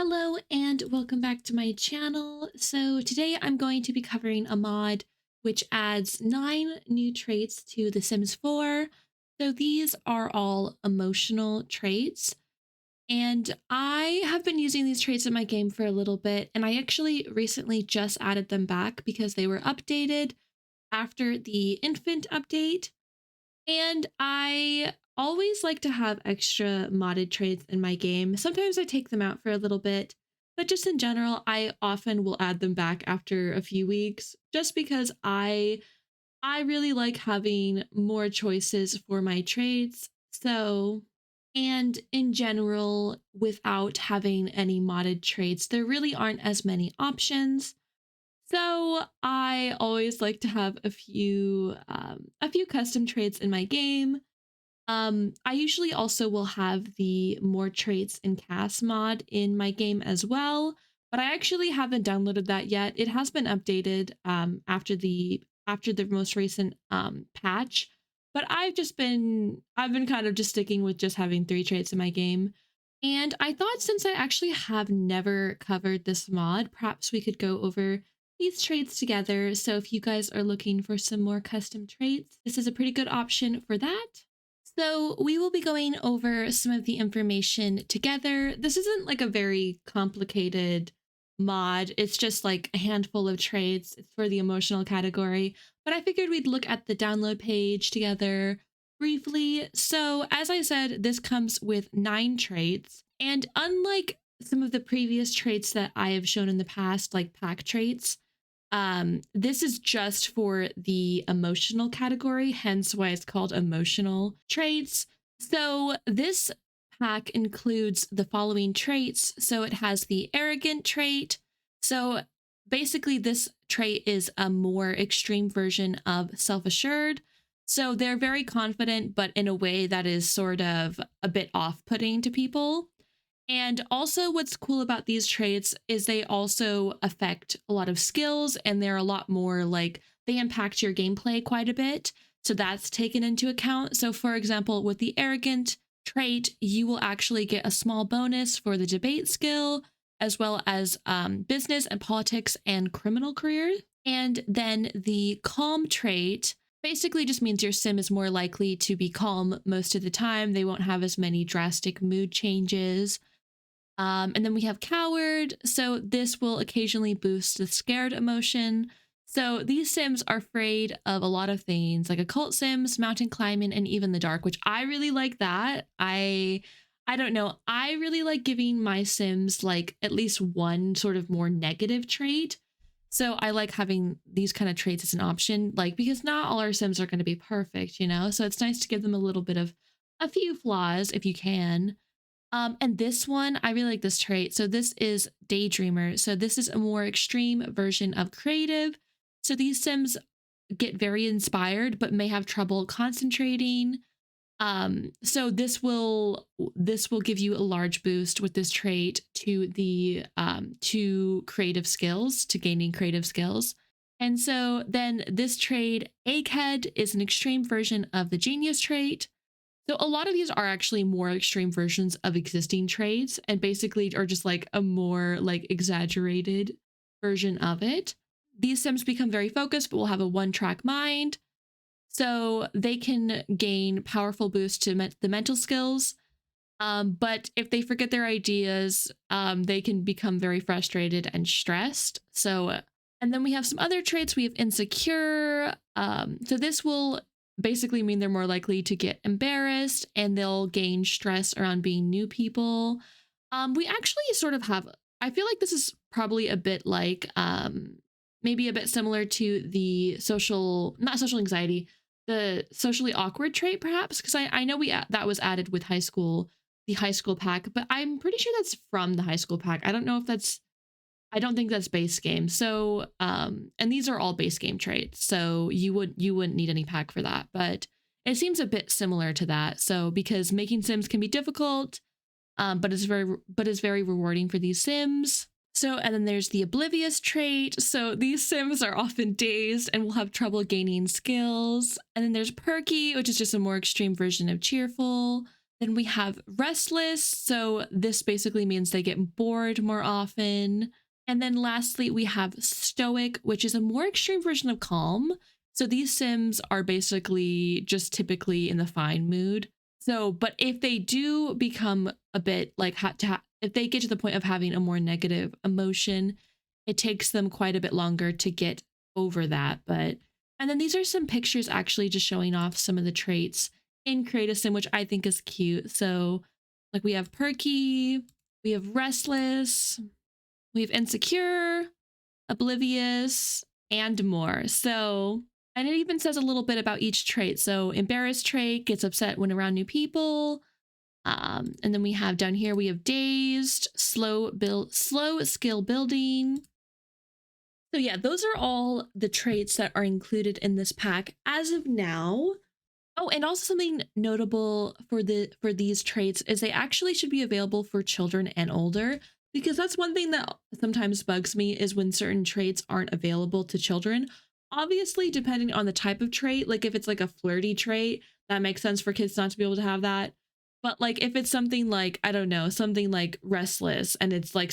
Hello and welcome back to my channel. So today I'm going to be covering a mod which adds 9 new traits to The Sims 4. So these are all emotional traits, and I have been using these traits in my game for a little bit, and I actually recently just added them back because they were updated after the infant update. And I always like to have extra modded traits in my game. Sometimes I take them out for a little bit, but just in general, I often will add them back after a few weeks just because I really like having more choices for my traits. So, and in general, without having any modded traits, there really aren't as many options. So I always like to have a few custom traits in my game. I usually also will have the more traits in cast mod in my game as well, but I actually haven't downloaded that yet. It has been updated after the most recent patch, but I've been kind of just sticking with just having 3 traits in my game. And I thought since I actually have never covered this mod, perhaps we could go over these traits together. So if you guys are looking for some more custom traits, this is a pretty good option for that. So we will be going over some of the information together. This isn't like a very complicated mod. It's just like a handful of traits. It's for the emotional category, but I figured we'd look at the download page together briefly. So as I said, this comes with 9 traits, and unlike some of the previous traits that I have shown in the past, like pack traits, this is just for the emotional category, hence why it's called emotional traits. So this pack includes the following traits. So it has the arrogant trait. So basically this trait is a more extreme version of self-assured. So they're very confident, but in a way that is sort of a bit off-putting to people. And also, what's cool about these traits is they also affect a lot of skills, and they're a lot more like they impact your gameplay quite a bit. So that's taken into account. So, for example, with the arrogant trait, you will actually get a small bonus for the debate skill, as well as business and politics and criminal career. And then the calm trait basically just means your sim is more likely to be calm most of the time. They won't have as many drastic mood changes. And then we have coward. So this will occasionally boost the scared emotion. So these sims are afraid of a lot of things like occult sims, mountain climbing, and even the dark, which I really like that. I don't know. I really like giving my sims like at least one sort of more negative trait. So I like having these kind of traits as an option, like because not all our sims are going to be perfect. So it's nice to give them a little bit of a few flaws if you can. And this one, I really like this trait. So this is Daydreamer. So this is a more extreme version of creative. So these Sims get very inspired, but may have trouble concentrating. So this will give you a large boost with this trait to the to creative skills, to gaining creative skills. And so then this trait, Egghead, is an extreme version of the genius trait. So a lot of these are actually more extreme versions of existing traits and basically are just like a more like exaggerated version of it. These sims become very focused but will have a one-track mind. So they can gain powerful boosts to the mental skills. But if they forget their ideas, they can become very frustrated and stressed. So, and then we have some other traits. We have insecure. So this will basically mean they're more likely to get embarrassed and they'll gain stress around being new people. We actually sort of have, I feel like this is probably a bit like, maybe a bit similar to the not social anxiety, the socially awkward trait, perhaps, because I know that was added with the high school pack, but I'm pretty sure that's from the high school pack. I don't think that's base game. So, and these are all base game traits. So you wouldn't need any pack for that, but it seems a bit similar to that. So because making sims can be difficult, but it's very rewarding for these sims. So, and then there's the oblivious trait. So these sims are often dazed and will have trouble gaining skills. And then there's perky, which is just a more extreme version of cheerful. Then we have restless. So this basically means they get bored more often. And then lastly, we have stoic, which is a more extreme version of calm. So these Sims are basically just typically in the fine mood. So, but if they do become a bit like if they get to the point of having a more negative emotion, it takes them quite a bit longer to get over that. But, and then these are some pictures actually just showing off some of the traits in Create a Sim, which I think is cute. So, like we have perky, we have restless, we have insecure, oblivious, and more. So, and it even says a little bit about each trait. So, embarrassed trait gets upset when around new people. And then we have down here, we have dazed, slow skill building. So yeah, those are all the traits that are included in this pack as of now. Oh, and also something notable for these traits is they actually should be available for children and older, because that's one thing that sometimes bugs me is when certain traits aren't available to children. Obviously, depending on the type of trait, like if it's like a flirty trait, that makes sense for kids not to be able to have that. But like if it's something like, I don't know, something like restless, and it's like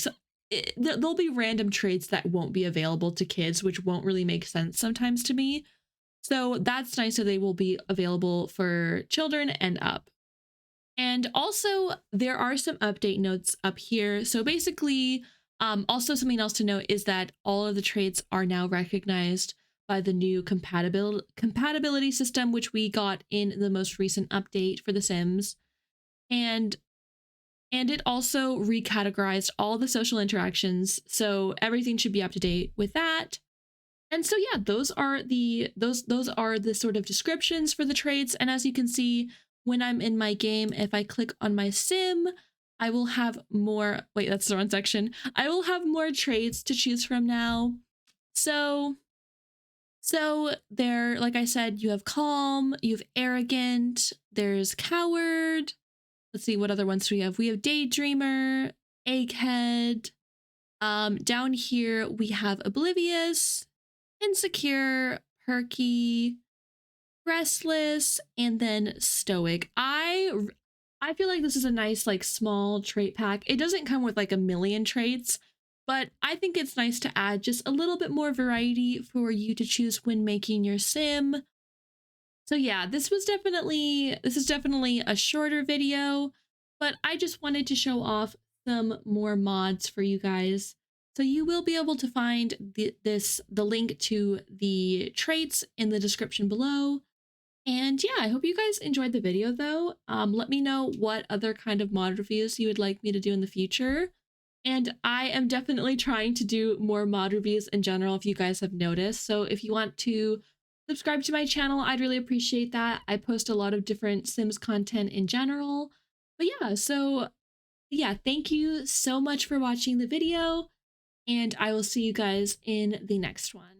there'll be random traits that won't be available to kids, which won't really make sense sometimes to me. So that's nice that they will be available for children and up. And also there are some update notes up here. So basically, also something else to note is that all of the traits are now recognized by the new compatibility system, which we got in the most recent update for The Sims. And it also recategorized all the social interactions. So everything should be up to date with that. And so yeah, those are the sort of descriptions for the traits. And as you can see, when I'm in my game, if I click on my sim, I will have more, wait, that's the wrong section. I will have more traits to choose from now. So there, like I said, you have calm, you have arrogant, there's coward. Let's see, what other ones do we have? We have daydreamer, egghead. Down here we have oblivious, insecure, perky, restless, and then stoic. I feel like this is a nice like small trait pack. It doesn't come with like a million traits, but I think it's nice to add just a little bit more variety for you to choose when making your sim. So yeah, this is definitely a shorter video, but I just wanted to show off some more mods for you guys. So you will be able to find the link to the traits in the description below. And yeah, I hope you guys enjoyed the video though. Let me know what other kind of mod reviews you would like me to do in the future. And I am definitely trying to do more mod reviews in general, if you guys have noticed. So if you want to subscribe to my channel, I'd really appreciate that. I post a lot of different Sims content in general. But yeah, so yeah, thank you so much for watching the video, and I will see you guys in the next one.